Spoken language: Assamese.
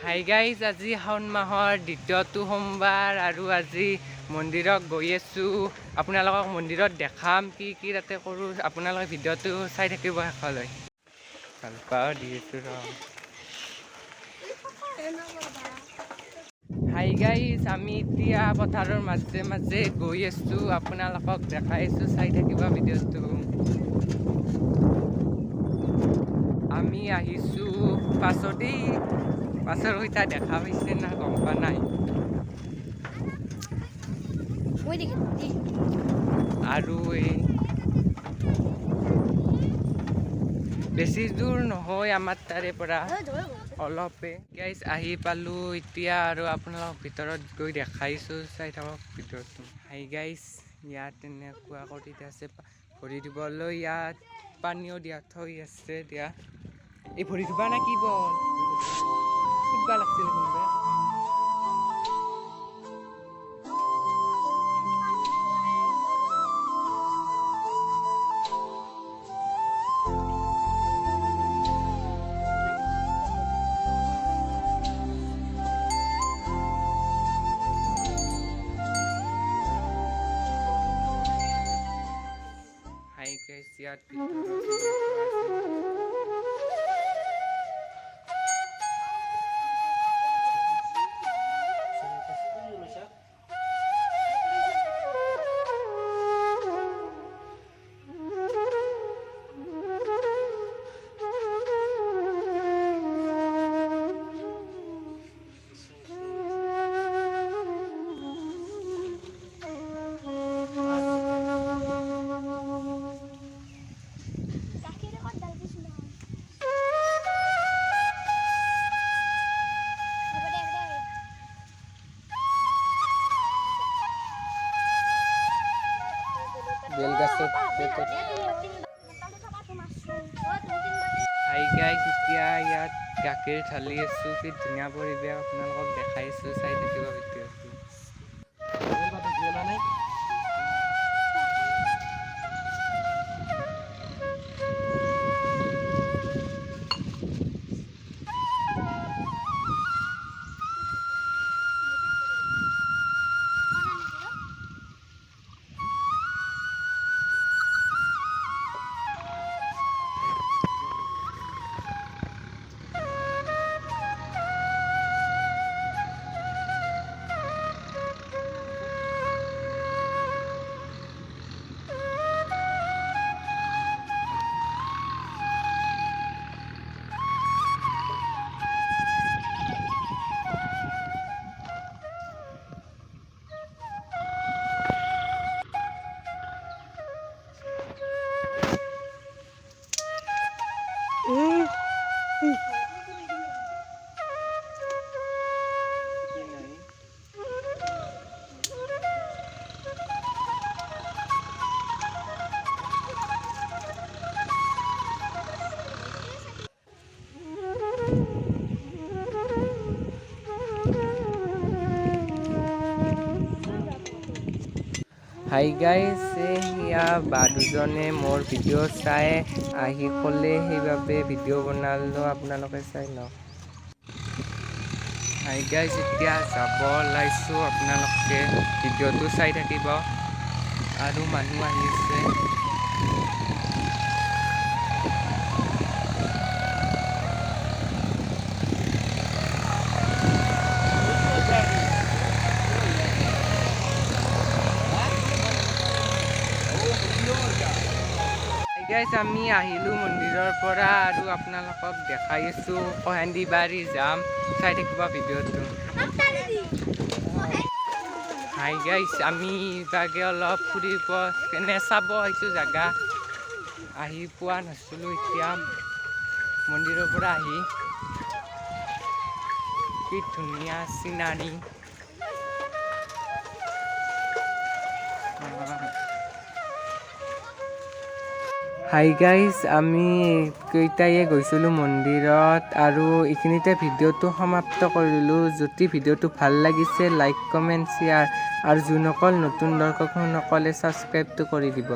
হাই গাইজ, আজি শাওণ মাহৰ দ্বিতীয়টো সোমবাৰ আৰু আজি মন্দিৰত গৈ আছোঁ। আপোনালোকক মন্দিৰত দেখাম কি কি তাতে কৰোঁ। আপোনালোকে ভিডিঅ'টো চাই থাকিব শেষলৈ। ভাল পাওঁ দি আছোঁ ৰ। হাই গাইজ, আমি এতিয়া পথাৰৰ মাজে মাজে গৈ আছোঁ। আপোনালোকক দেখাইছোঁ, চাই থাকিব ভিডিঅ'টো। আমি আহিছোঁ পাছতেই পাছৰ সৈতে দেখা পাইছে না গম পোৱা নাই। আৰু এই বেছি দূৰ নহয় আমাৰ তাৰে পৰা অলপে। গাইজ আহি পালোঁ এতিয়া আৰু আপোনালোকক ভিতৰত গৈ দেখাইছোঁ, চাই থাকক ভিতৰটো। হাই গাইজ, ইয়াত এনেকুৱা কৰি আছে ভৰি দিবলৈ। ইয়াত পানীও দিয়া থৈ আছে। দিয়া এই ভৰি ধুবা না কি বল ফুটবা লাগছিল কোনোবা। হাই গাইজ, ইয়াত হাই গাইজ, এতিয়া ইয়াত গাখীৰ ঢালি আছোঁ। কি ধুনীয়া পৰিৱেশ, আপোনালোকক দেখাইছোঁ, চাই থাকিব ভিডিঅ'টো। হাই গাইজ, সেয়া বা দুজনে মোৰ ভিডিঅ' চাই আহি ক'লে, সেইবাবে ভিডিঅ' বনালোঁ, আপোনালোকে চাই লওক। হাই গাইজ, এতিয়া যাব ওলাইছোঁ, আপোনালোকে ভিডিঅ'টো চাই থাকিব। আৰু মানুহ আহিছে। গাইজ, আমি আহিলোঁ মন্দিৰৰ পৰা আৰু আপোনালোকক দেখাই আছোঁ। কহান্দি বাৰী যাম, চাই থাকিব ভিডিঅ'টো। হাই গাইজ, আমি ইভাগে অলপ ফুৰিব কেনে চাব আহিছোঁ জেগা। আহি পোৱা নাছিলোঁ, এতিয়া মন্দিৰৰ পৰা আহি কি ধুনীয়া চিনাৰী। হাই গাইজ, আমি কেইটায়ে গৈছিলোঁ মন্দিৰত আৰু এইখিনিতে ভিডিঅ'টো সমাপ্ত কৰিলোঁ। যদি ভিডিঅ'টো ভাল লাগিছে লাইক, কমেণ্ট, শ্বেয়াৰ আৰু যোনসকল নতুন দৰ্শক সকলে ছাবস্ক্ৰাইবটো কৰি দিব।